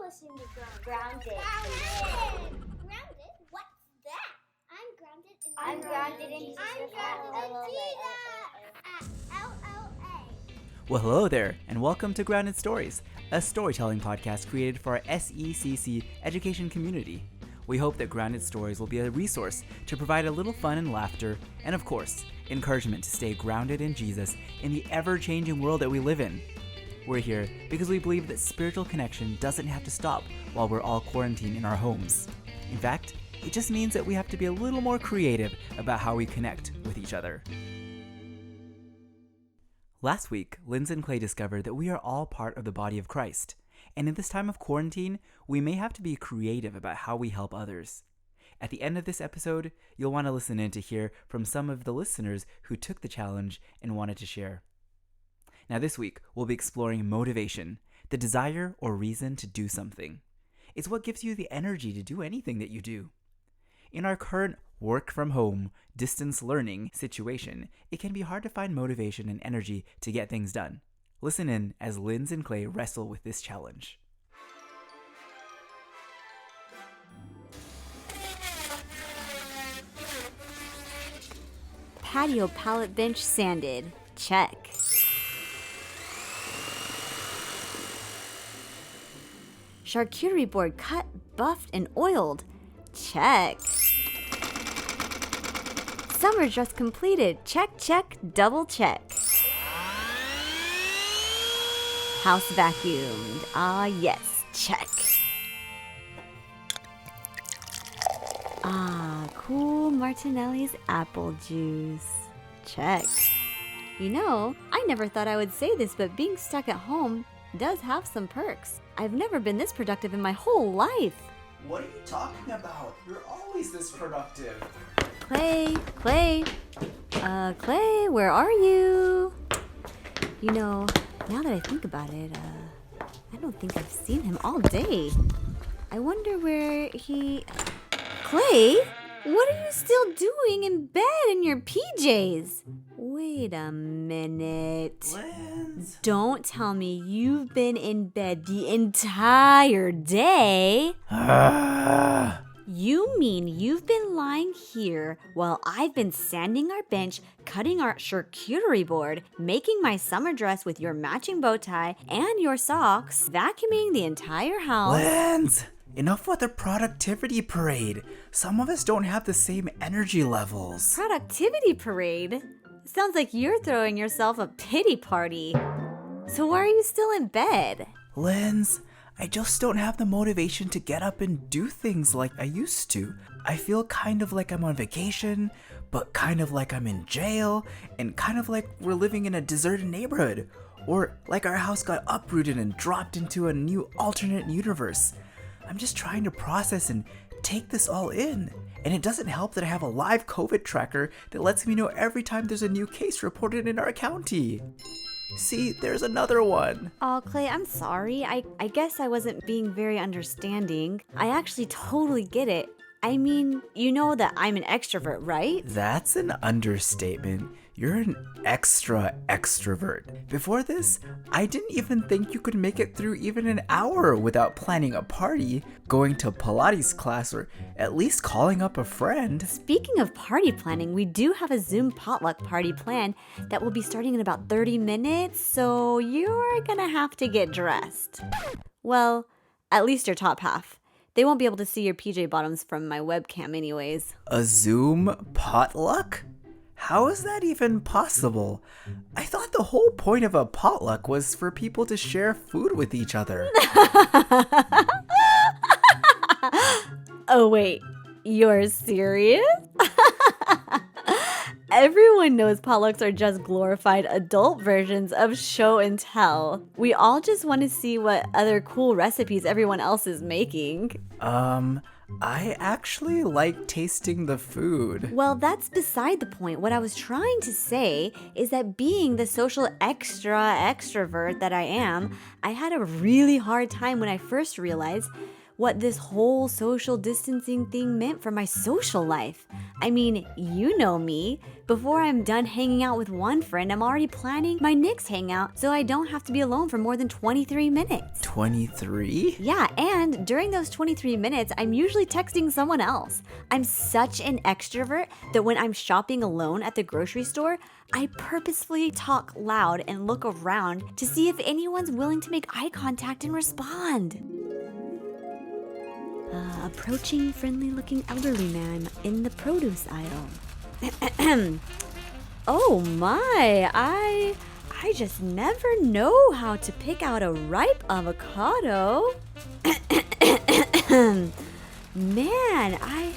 listening to Grounded. Grounded? What's that? I'm grounded in Jesus. L-O-A. Well, hello there, and welcome to Grounded Stories, a storytelling podcast created for our SECC education community. We hope that Grounded Stories will be a resource to provide a little fun and laughter, and of course, encouragement to stay grounded in Jesus in the ever-changing world that we live in. We're here because we believe that spiritual connection doesn't have to stop while we're all quarantined in our homes. In fact, it just means that we have to be a little more creative about how we connect with each other. Last week, Linz and Clay discovered that we are all part of the body of Christ, and in this time of quarantine, we may have to be creative about how we help others. At the end of this episode, you'll want to listen in to hear from some of the listeners who took the challenge and wanted to share. Now this week, we'll be exploring motivation, the desire or reason to do something. It's what gives you the energy to do anything that you do. In our current work-from-home, distance learning situation, it can be hard to find motivation and energy to get things done. Listen in as Linz and Clay wrestle with this challenge. Patio pallet bench sanded. Check. Charcuterie board cut, buffed, and oiled. Check. Summer dress completed. Check, check, double check. House vacuumed. Ah, yes, check. Ah, cool Martinelli's apple juice. Check. You know, I never thought I would say this, but being stuck at home does have some perks. I've never been this productive in my whole life. What are you talking about? You're always this productive. Clay, Clay, where are you? You know, now that I think about it, I don't think I've seen him all day. I wonder where he... Clay, what are you still doing in bed in your PJs? Wait a minute. Linz! Don't tell me you've been in bed the entire day. You mean you've been lying here while I've been sanding our bench, cutting our charcuterie board, making my summer dress with your matching bow tie and your socks, vacuuming the entire house. Linz! Enough with the productivity parade. Some of us don't have the same energy levels. Productivity parade? Sounds like you're throwing yourself a pity party. So why are you still in bed? Linz, I just don't have the motivation to get up and do things like I used to. I feel kind of like I'm on vacation, but kind of like I'm in jail, and kind of like we're living in a deserted neighborhood, or like our house got uprooted and dropped into a new alternate universe. I'm just trying to process and take this all in. And it doesn't help that I have a live COVID tracker that lets me know every time there's a new case reported in our county. See, there's another one. Oh, Clay, I'm sorry. I guess I wasn't being very understanding. I actually totally get it. I mean, you know that I'm an extrovert, right? That's an understatement. You're an extra extrovert. Before this, I didn't even think you could make it through even an hour without planning a party, going to Pilates class, or at least calling up a friend. Speaking of party planning, we do have a Zoom potluck party plan that will be starting in about 30 minutes, so you're gonna have to get dressed. Well, at least your top half. They won't be able to see your PJ bottoms from my webcam anyways. A Zoom potluck? How is that even possible? I thought the whole point of a potluck was for people to share food with each other. Oh wait, you're serious? Everyone knows potlucks are just glorified adult versions of show and tell. We all just want to see what other cool recipes everyone else is making. I actually like tasting the food. Well, that's beside the point. What I was trying to say is that being the social extrovert that I am, I had a really hard time when I first realized what this whole social distancing thing meant for my social life. I mean, you know me. Before I'm done hanging out with one friend, I'm already planning my next hangout so I don't have to be alone for more than 23 minutes. 23? Yeah, and during those 23 minutes, I'm usually texting someone else. I'm such an extrovert that when I'm shopping alone at the grocery store, I purposefully talk loud and look around to see if anyone's willing to make eye contact and respond. Approaching friendly-looking elderly man in the produce aisle. Oh my, I just never know how to pick out a ripe avocado. Man, I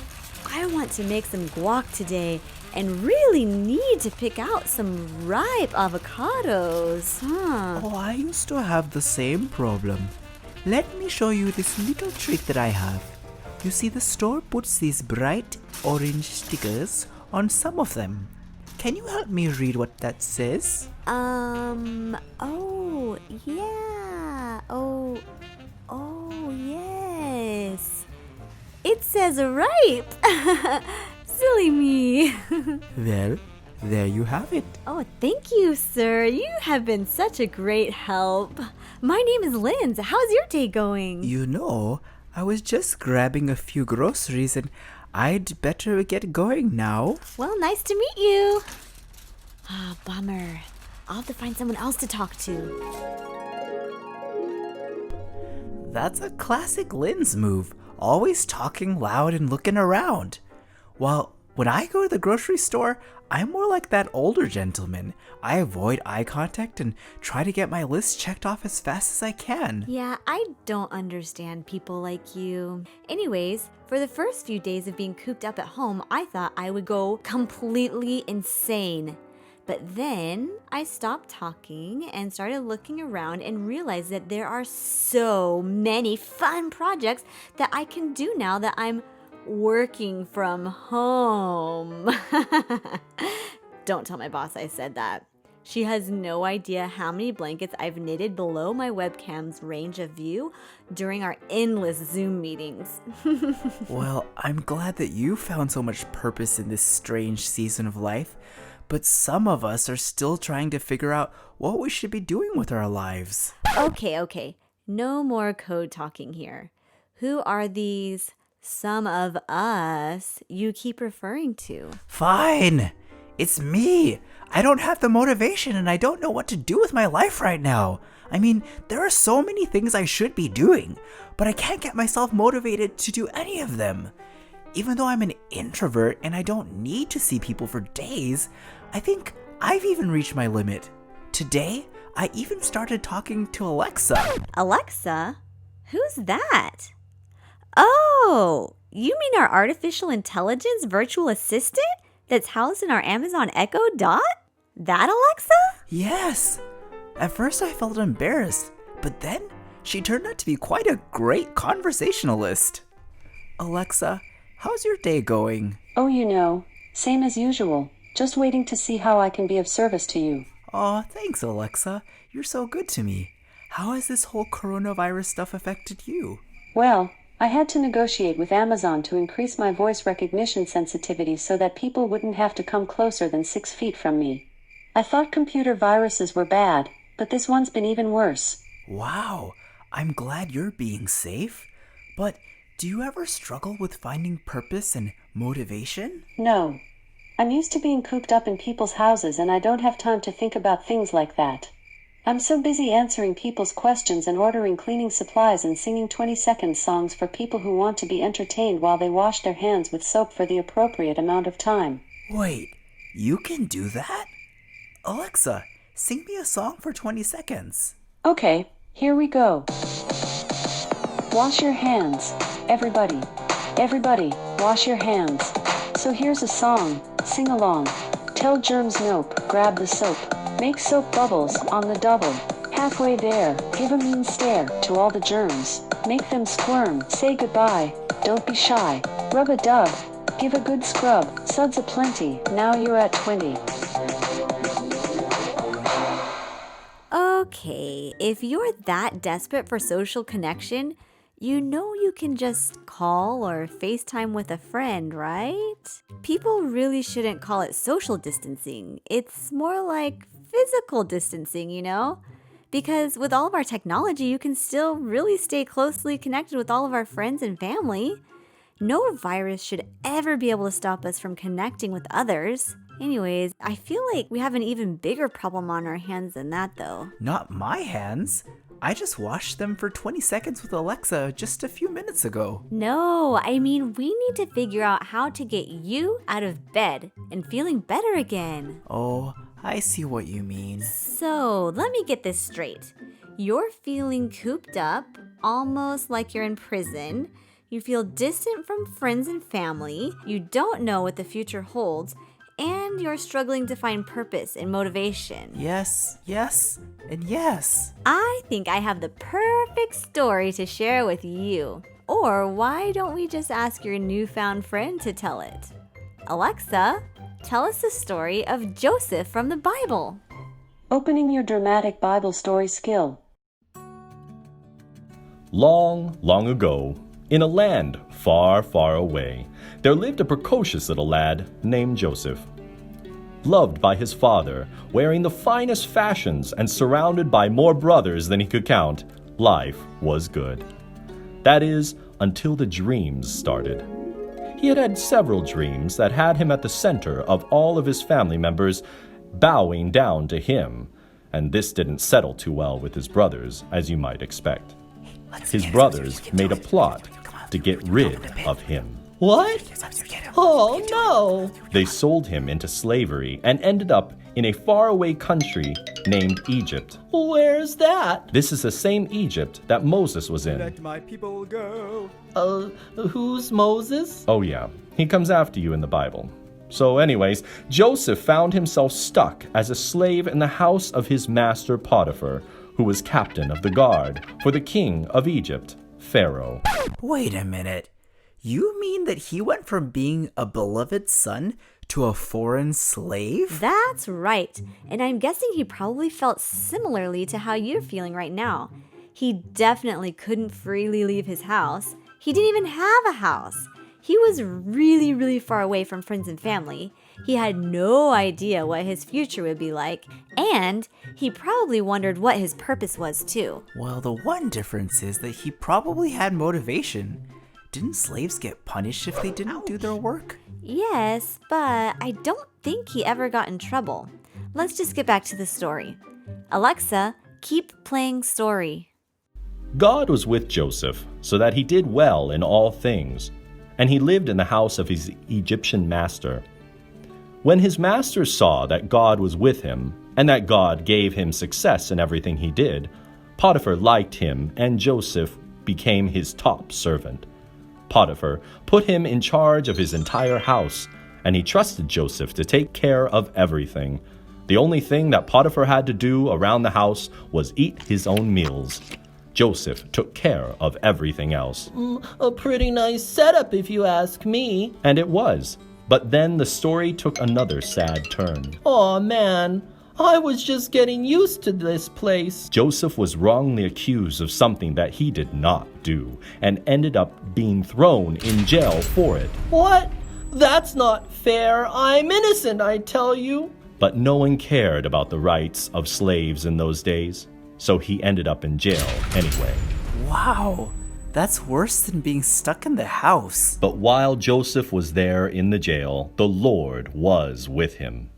want to make some guac today and really need to pick out some ripe avocados, huh? Oh, I used to have the same problem. Let me show you this little trick that I have. You see, the store puts these bright orange stickers on some of them. Can you help me read what that says? Oh, yeah. Oh, yes. It says ripe. Silly me. Well, there you have it. Oh, thank you, sir. You have been such a great help. My name is Linz. How's your day going? You know, I was just grabbing a few groceries and I'd better get going now. Well, nice to meet you. Bummer. I'll have to find someone else to talk to. That's a classic Linz move, always talking loud and looking around. Well, when I go to the grocery store, I'm more like that older gentleman. I avoid eye contact and try to get my list checked off as fast as I can. Yeah, I don't understand people like you. Anyways, for the first few days of being cooped up at home, I thought I would go completely insane. But then I stopped talking and started looking around and realized that there are so many fun projects that I can do now that I'm working from home. Don't tell my boss I said that. She has no idea how many blankets I've knitted below my webcam's range of view during our endless Zoom meetings. Well, I'm glad that you found so much purpose in this strange season of life, but some of us are still trying to figure out what we should be doing with our lives. Okay. No more code talking here. Who are these some of us you keep referring to? Fine. It's me. I don't have the motivation and I don't know what to do with my life right now. I mean, there are so many things I should be doing, but I can't get myself motivated to do any of them. Even though I'm an introvert and I don't need to see people for days, I think I've even reached my limit. Today, I even started talking to Alexa. Alexa? Who's that? Oh, you mean our artificial intelligence virtual assistant that's housed in our Amazon Echo Dot? That Alexa? Yes. At first I felt embarrassed, but then she turned out to be quite a great conversationalist. Alexa, how's your day going? Oh, you know, same as usual. Just waiting to see how I can be of service to you. Aw, thanks, Alexa. You're so good to me. How has this whole coronavirus stuff affected you? Well, I had to negotiate with Amazon to increase my voice recognition sensitivity so that people wouldn't have to come closer than 6 feet from me. I thought computer viruses were bad, but this one's been even worse. Wow, I'm glad you're being safe. But do you ever struggle with finding purpose and motivation? No. I'm used to being cooped up in people's houses and I don't have time to think about things like that. I'm so busy answering people's questions and ordering cleaning supplies and singing 20-second songs for people who want to be entertained while they wash their hands with soap for the appropriate amount of time. Wait, you can do that? Alexa, sing me a song for 20 seconds. Okay, here we go. Wash your hands, everybody. Everybody, wash your hands. So here's a song, sing along. Tell germs nope, grab the soap. Make soap bubbles on the double. Halfway there, give a mean stare to all the germs. Make them squirm, say goodbye, don't be shy. Rub a dub, give a good scrub. Suds aplenty, now you're at 20. Okay, if you're that desperate for social connection, You know you can just call or FaceTime with a friend, right? People really shouldn't call it social distancing. It's more like physical distancing, you know? Because with all of our technology, you can still really stay closely connected with all of our friends and family. No virus should ever be able to stop us from connecting with others. Anyways, I feel like we have an even bigger problem on our hands than that, though. Not my hands. I just washed them for 20 seconds with Alexa just a few minutes ago. No, I mean, we need to figure out how to get you out of bed and feeling better again. Oh, I see what you mean. So, let me get this straight. You're feeling cooped up, almost like you're in prison. You feel distant from friends and family. You don't know what the future holds. And you're struggling to find purpose and motivation. Yes, and yes. I think I have the perfect story to share with you. Or why don't we just ask your newfound friend to tell it? Alexa, tell us the story of Joseph from the Bible. Opening your dramatic Bible story skill. Long, long ago, in a land far, far away, there lived a precocious little lad named Joseph. Loved by his father, wearing the finest fashions and surrounded by more brothers than he could count, life was good. That is, until the dreams started. He had had several dreams that had him at the center of all of his family members bowing down to him, and this didn't settle too well with his brothers, as you might expect. His brothers made a plot to get rid of him. What? Oh, no! They sold him into slavery and ended up in a faraway country named Egypt. Where's that? This is the same Egypt that Moses was in. Let my people go. Who's Moses? Oh yeah, he comes after you in the Bible. So anyways, Joseph found himself stuck as a slave in the house of his master Potiphar, who was captain of the guard for the king of Egypt, Pharaoh. Wait a minute. You mean that he went from being a beloved son to a foreign slave? That's right. And I'm guessing he probably felt similarly to how you're feeling right now. He definitely couldn't freely leave his house. He didn't even have a house. He was really, really far away from friends and family. He had no idea what his future would be like, and he probably wondered what his purpose was too. Well, the one difference is that he probably had motivation. Didn't slaves get punished if they didn't do their work? Yes, but I don't think he ever got in trouble. Let's just get back to the story. Alexa, keep playing story. God was with Joseph, so that he did well in all things, and he lived in the house of his Egyptian master. When his master saw that God was with him, and that God gave him success in everything he did, Potiphar liked him, and Joseph became his top servant. Potiphar put him in charge of his entire house, and he trusted Joseph to take care of everything. The only thing that Potiphar had to do around the house was eat his own meals. Joseph took care of everything else. A pretty nice setup, if you ask me. And it was. But then the story took another sad turn. Aw, man. I was just getting used to this place. Joseph was wrongly accused of something that he did not do, and ended up being thrown in jail for it. What? That's not fair. I'm innocent, I tell you. But no one cared about the rights of slaves in those days, so he ended up in jail anyway. Wow, that's worse than being stuck in the house. But while Joseph was there in the jail, the Lord was with him.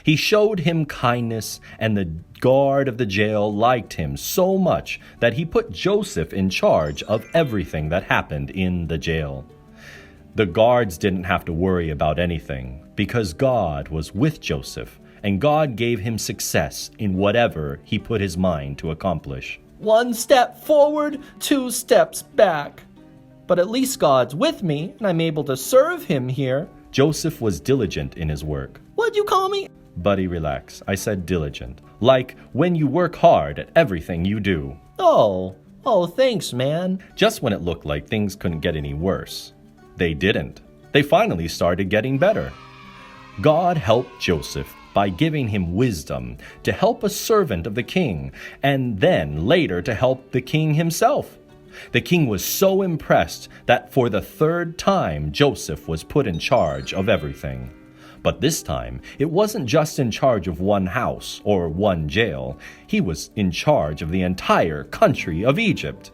He showed him kindness, and the guard of the jail liked him so much that he put Joseph in charge of everything that happened in the jail. The guards didn't have to worry about anything because God was with Joseph, and God gave him success in whatever he put his mind to accomplish. 1 step forward, 2 steps back. But at least God's with me, and I'm able to serve him here. Joseph was diligent in his work. What'd you call me? Buddy, relax. I said diligent. Like when you work hard at everything you do. Oh, thanks, man. Just when it looked like things couldn't get any worse. They didn't. They finally started getting better. God helped Joseph by giving him wisdom to help a servant of the king, and then later to help the king himself. The king was so impressed that for the third time Joseph was put in charge of everything. But this time, it wasn't just in charge of one house or one jail. He was in charge of the entire country of Egypt.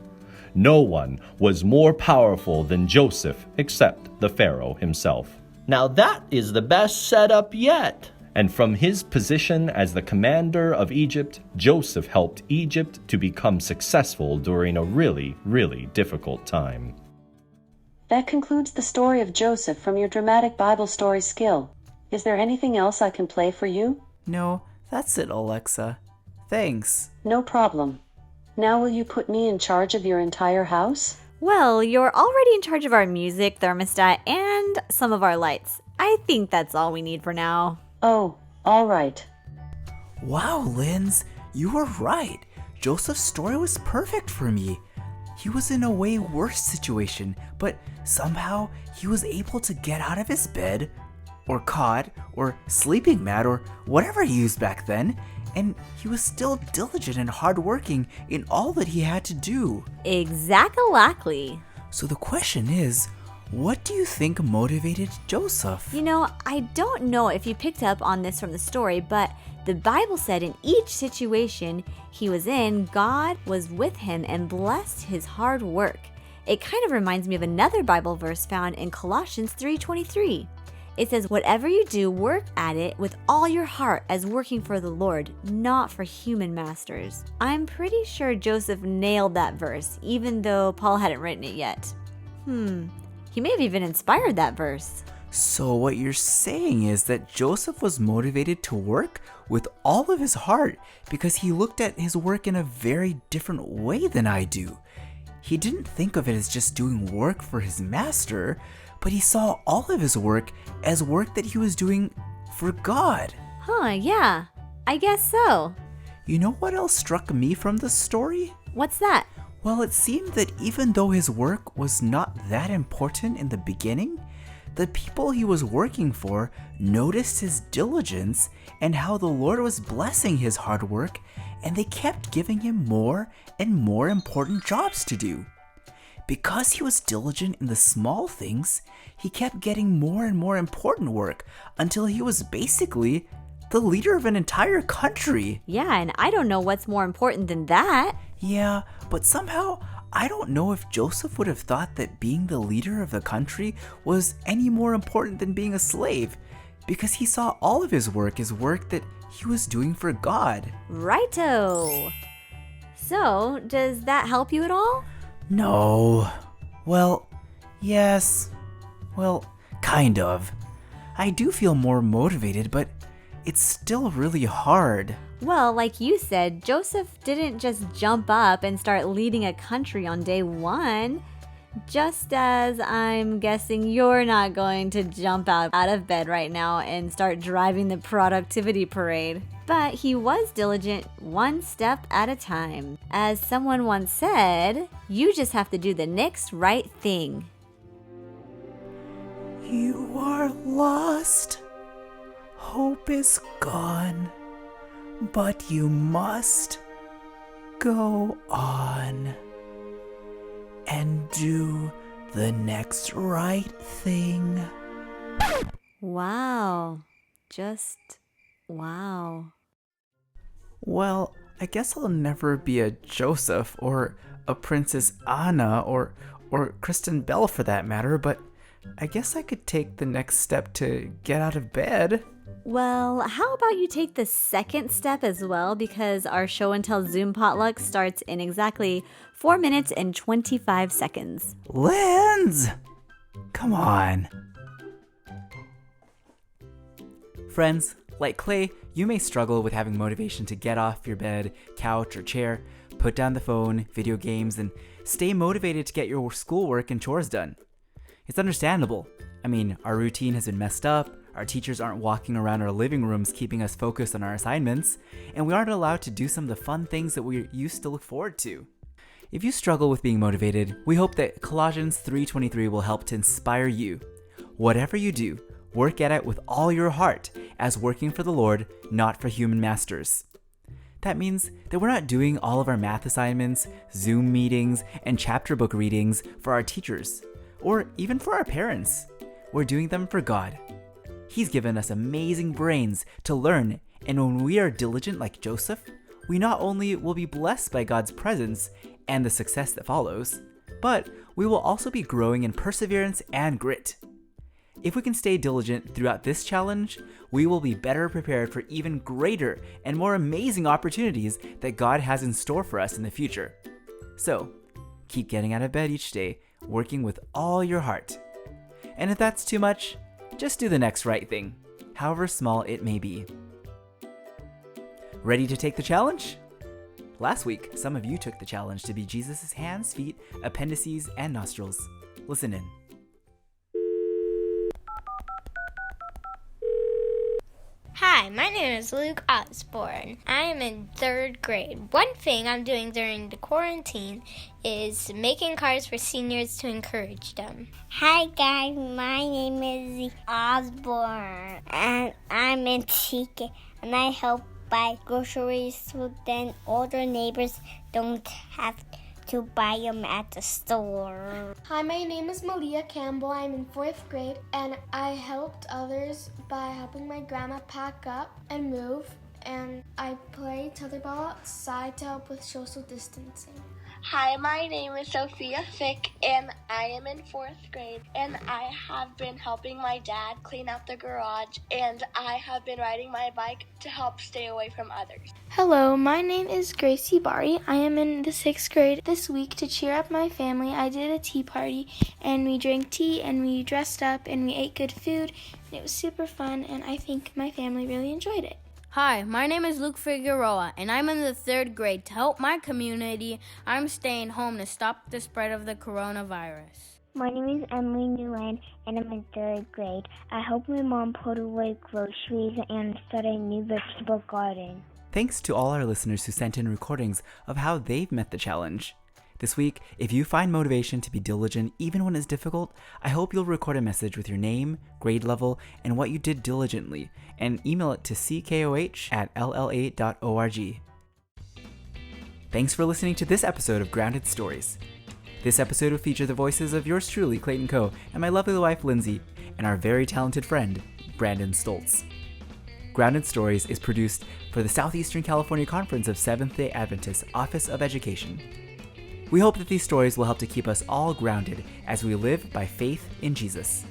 No one was more powerful than Joseph except the Pharaoh himself. Now that is the best setup yet. And from his position as the commander of Egypt, Joseph helped Egypt to become successful during a really, really difficult time. That concludes the story of Joseph from your dramatic Bible story skill. Is there anything else I can play for you? No, that's it, Alexa. Thanks. No problem. Now will you put me in charge of your entire house? Well, you're already in charge of our music, thermostat, and some of our lights. I think that's all we need for now. Oh, all right. Wow, Linz, you were right. Joseph's story was perfect for me. He was in a way worse situation, but somehow he was able to get out of his bed, or cot, or sleeping mat, or whatever he used back then, and he was still diligent and hardworking in all that he had to do. Exactly. So the question is, what do you think motivated Joseph? You know, I don't know if you picked up on this from the story, but the Bible said in each situation he was in, God was with him and blessed his hard work. It kind of reminds me of another Bible verse found in Colossians 3:23. It says, whatever you do, work at it with all your heart as working for the Lord, not for human masters. I'm pretty sure Joseph nailed that verse, even though Paul hadn't written it yet. He may have even inspired that verse. So what you're saying is that Joseph was motivated to work with all of his heart because he looked at his work in a very different way than I do. He didn't think of it as just doing work for his master, but he saw all of his work as work that he was doing for God. Yeah, I guess so. You know what else struck me from the story? What's that? Well, it seemed that even though his work was not that important in the beginning, the people he was working for noticed his diligence and how the Lord was blessing his hard work, and they kept giving him more and more important jobs to do. Because he was diligent in the small things, he kept getting more and more important work until he was basically the leader of an entire country. Yeah, and I don't know what's more important than that. Yeah, but somehow I don't know if Joseph would have thought that being the leader of the country was any more important than being a slave, because he saw all of his work as work that he was doing for God. Righto. So, does that help you at all? No. Well, yes. Well, kind of. I do feel more motivated, but it's still really hard. Well, like you said, Joseph didn't just jump up and start leading a country on day one. Just as I'm guessing you're not going to jump out of bed right now and start driving the productivity parade. But he was diligent one step at a time. As someone once said, you just have to do the next right thing. You are lost. Hope is gone. But you must go on and do the next right thing. Wow. Just wow. Well, I guess I'll never be a Joseph or a Princess Anna or Kristen Bell for that matter, but I guess I could take the next step to get out of bed. Well, how about you take the second step as well, because our show and tell Zoom potluck starts in exactly 4 minutes and 25 seconds. Linz! Come on. Friends, like Clay, you may struggle with having motivation to get off your bed, couch, or chair, put down the phone, video games, and stay motivated to get your schoolwork and chores done. It's understandable. I mean, our routine has been messed up, our teachers aren't walking around our living rooms keeping us focused on our assignments, and we aren't allowed to do some of the fun things that we used to look forward to. If you struggle with being motivated, we hope that Colossians 3:23 will help to inspire you. Whatever you do, work at it with all your heart, as working for the Lord, not for human masters. That means that we're not doing all of our math assignments, Zoom meetings, and chapter book readings for our teachers, or even for our parents. We're doing them for God. He's given us amazing brains to learn, and when we are diligent like Joseph, we not only will be blessed by God's presence and the success that follows, but we will also be growing in perseverance and grit. If we can stay diligent throughout this challenge, we will be better prepared for even greater and more amazing opportunities that God has in store for us in the future. So, keep getting out of bed each day, working with all your heart. And if that's too much, just do the next right thing, however small it may be. Ready to take the challenge? Last week, some of you took the challenge to be Jesus' hands, feet, appendices, and nostrils. Listen in. Hi, my name is Luke Osborne. I am in 3rd grade. One thing I'm doing during the quarantine is making cards for seniors to encourage them. Hi guys, my name is Osborne and I'm in TK and I help buy groceries so then older neighbors don't have to buy them at the store. Hi, my name is Malia Campbell. I'm in 4th grade, and I helped others by helping my grandma pack up and move, and I play tetherball outside to help with social distancing. Hi, my name is Sophia Fick, and I am in 4th grade, and I have been helping my dad clean out the garage, and I have been riding my bike to help stay away from others. Hello, my name is Gracie Bari. I am in the 6th grade. This week, to cheer up my family, I did a tea party, and we drank tea, and we dressed up, and we ate good food, and it was super fun, and I think my family really enjoyed it. Hi, my name is Luke Figueroa, and I'm in the 3rd grade. To help my community, I'm staying home to stop the spread of the coronavirus. My name is Emily Newland, and I'm in 3rd grade. I helped my mom put away groceries and start a new vegetable garden. Thanks to all our listeners who sent in recordings of how they've met the challenge. This week, if you find motivation to be diligent even when it's difficult, I hope you'll record a message with your name, grade level, and what you did diligently, and email it to ckoh@lla.org. Thanks for listening to this episode of Grounded Stories. This episode will feature the voices of yours truly, Clayton Coe, and my lovely wife, Lindsay, and our very talented friend, Brandon Stoltz. Grounded Stories is produced for the Southeastern California Conference of Seventh-day Adventists Office of Education. We hope that these stories will help to keep us all grounded as we live by faith in Jesus.